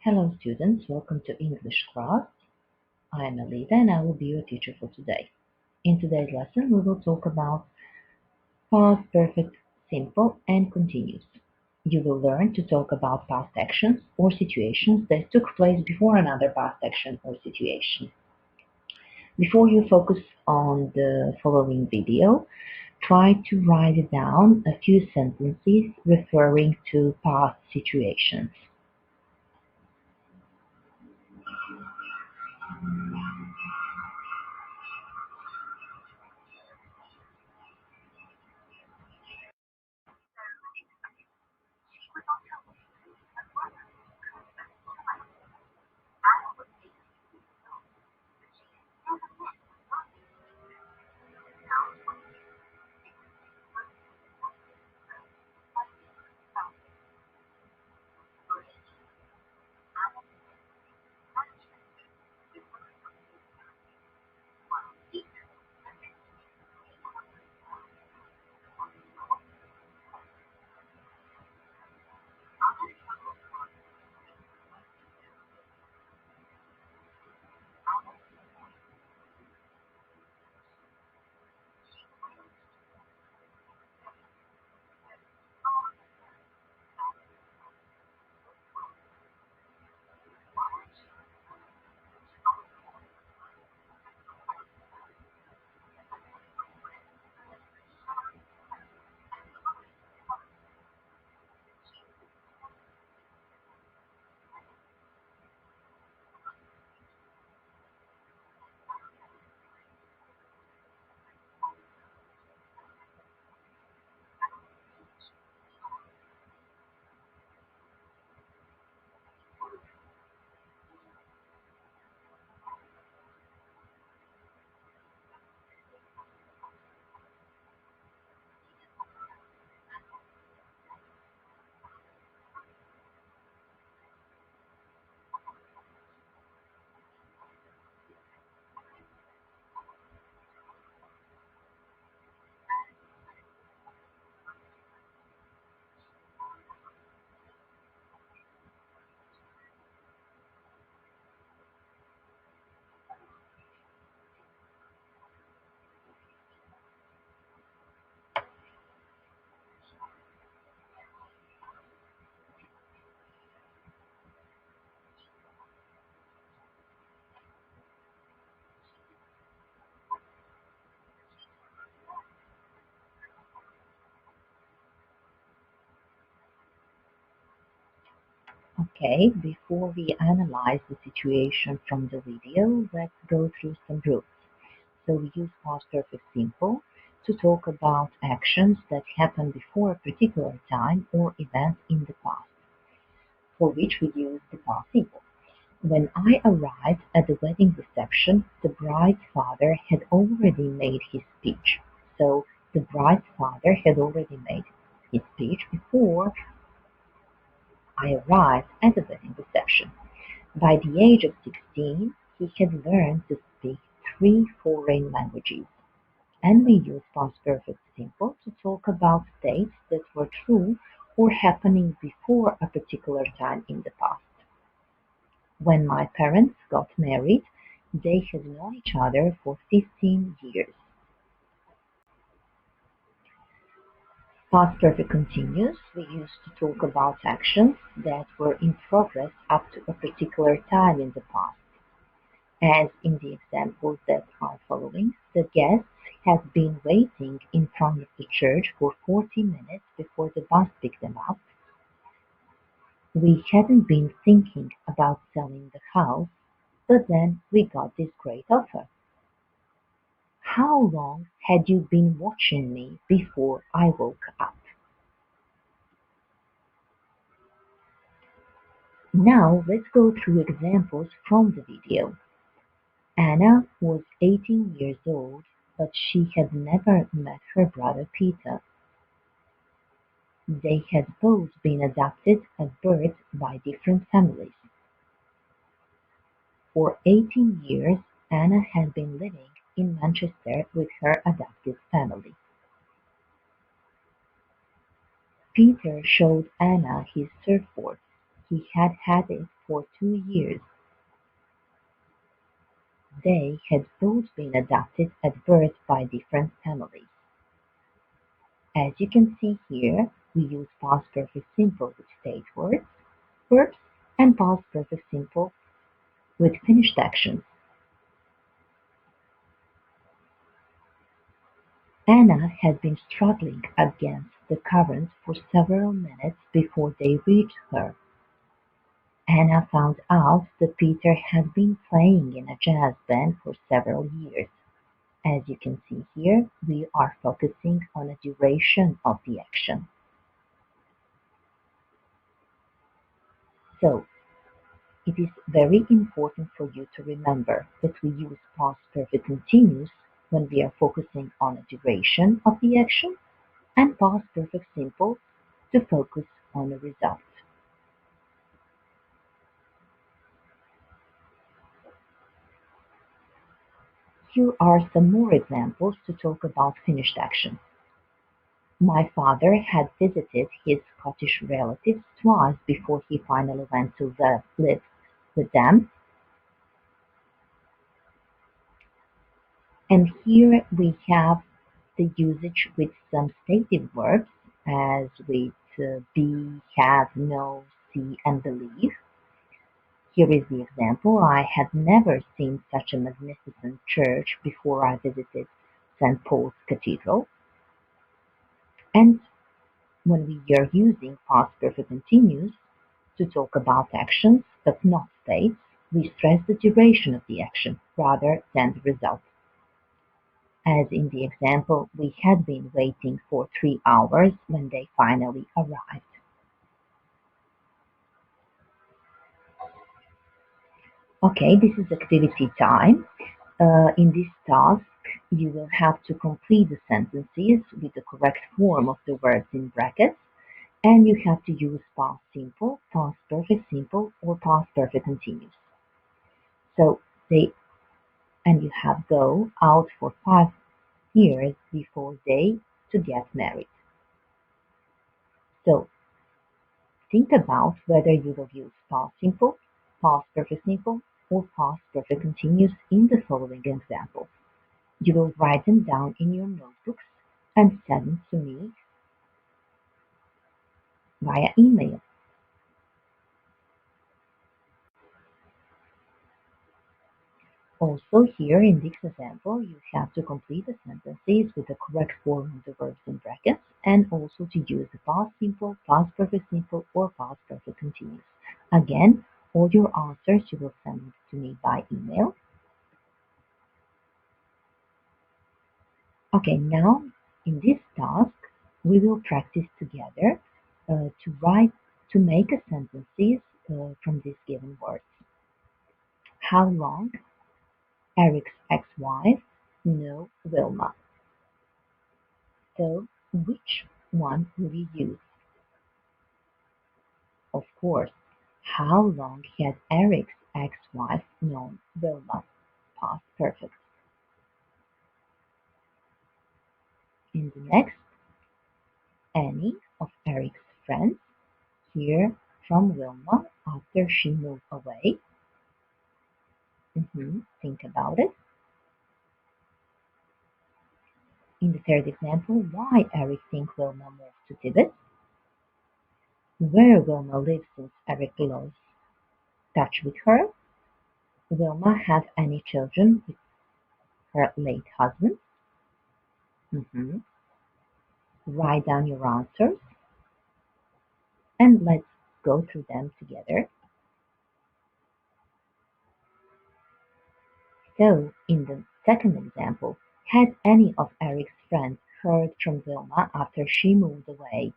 Hello students, welcome to English class. I am Alida and I will be your teacher for today. In today's lesson we will talk about past perfect, simple and continuous. You will learn to talk about past actions or situations that took place before another past action or situation. Before you focus on the following video, try to write down a few sentences referring to past situations. Okay, before we analyze the situation from the video, let's go through some rules. So we use past perfect simple to talk about actions that happened before a particular time or event in the past, for which we use the past simple. When I arrived at the wedding reception, the bride's father had already made his speech. So the bride's father had already made his speech before I arrived at the wedding reception. By the age of 16, he had learned to speak three foreign languages, and we use past perfect simple to talk about states that were true or happening before a particular time in the past. When my parents got married, they had known each other for 15 years. Past perfect continuous we use to talk about actions that were in progress up to a particular time in the past. As in the examples that are following, the guests had been waiting in front of the church for 40 minutes before the bus picked them up. We hadn't been thinking about selling the house, but then we got this great offer. How long had you been watching me before I woke up? Now let's go through examples from the video. Anna was 18 years old, but she had never met her brother Peter. They had both been adopted at birth by different families. For 18 years, Anna had been living in Manchester with her adopted family. Peter showed Anna his surfboard. He had had it for 2 years. They had both been adopted at birth by different families. As you can see here, we use past perfect simple with state words, verbs, and past perfect simple with finished actions. Anna had been struggling against the current for several minutes before they reached her. Anna found out that Peter had been playing in a jazz band for several years. As you can see here, we are focusing on the duration of the action. So, it is very important for you to remember that we use past perfect continuous when we are focusing on the duration of the action and past perfect simple to focus on the result. Here are some more examples to talk about finished action. My father had visited his Scottish relatives twice before he finally went to live with them. And here we have the usage with some stative verbs as with be, have, know, see, and believe. Here is the example. I had never seen such a magnificent church before I visited St. Paul's Cathedral. And when we are using past perfect continuous to talk about actions but not states, we stress the duration of the action rather than the result. As in the example, we had been waiting for 3 hours when they finally arrived. Okay, this is activity time. In this task, you will have to complete the sentences with the correct form of the words in brackets, and you have to use past simple, past perfect simple, or past perfect continuous. So they and you have go out for 5 years before they to get married. So think about whether you will use past simple, past perfect simple, or past perfect continuous in the following examples. You will write them down in your notebooks and send them to me via email. Also here in this example, you have to complete the sentences with the correct form of the verbs in brackets and also to use the past simple, past perfect simple, or past perfect continuous. Again, all your answers you will send to me by email. Okay, now in this task, we will practice together to make a sentences from these given words. How long? Eric's ex-wife? No, Wilma. So, which one will you use? Of course, how long had Eric's ex-wife known Wilma? Past perfect. In the next, any of Eric's friends hear from Wilma after she moved away? Think about it. In the third example, why Eric thinks Wilma moved to Tibet? Where Wilma lives since Eric lost touch with her? Wilma have any children with her late husband? Mhm. Write down your answers and let's go through them together. So, in the second example, had any of Eric's friends heard from Wilma after she moved away?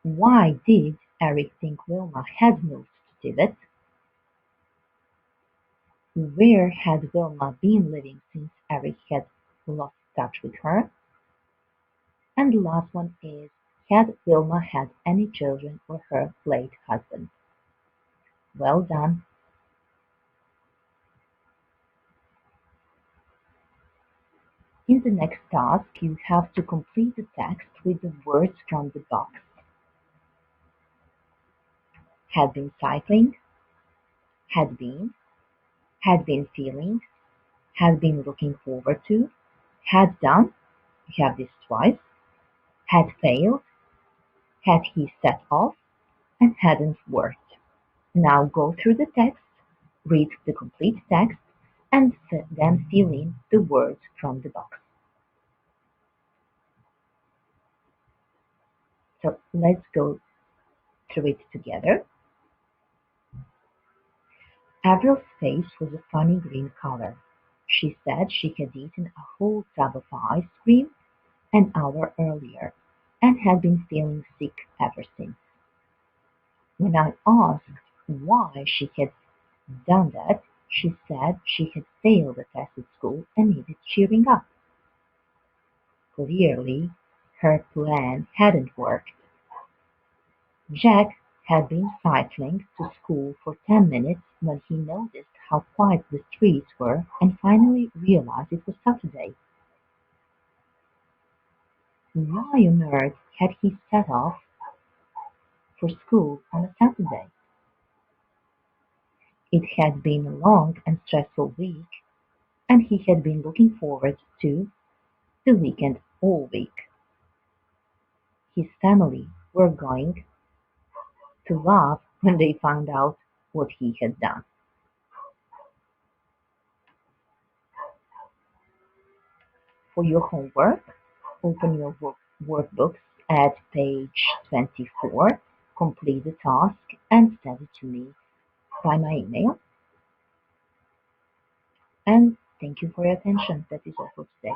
Why did Eric think Wilma had moved to Tibet? Where had Wilma been living since Eric had lost touch with her? And the last one is, had Wilma had any children with her late husband? Well done. In the next task, you have to complete the text with the words from the box. had been cycling, had been feeling, had been looking forward to, had done, we have this twice, had failed, had he set off, and hadn't worked. Now go through the text, read the complete text, and then fill in the words from the box. So let's go through it together. Avril's face was a funny green color. She said she had eaten a whole tub of ice cream an hour earlier and had been feeling sick ever since. When I asked why she had done that, she said she had failed a test at school and needed cheering up. Clearly, her plan hadn't worked. Jack had been cycling to school for 10 minutes when he noticed how quiet the streets were and finally realized it was Saturday. Why on earth had he set off for school on a Saturday? It had been a long and stressful week, and he had been looking forward to the weekend all week. His family were going to laugh when they found out what he had done. For your homework, open your workbooks at page 24, complete the task, and send it to me by my email. And thank you for your attention. That is all for today.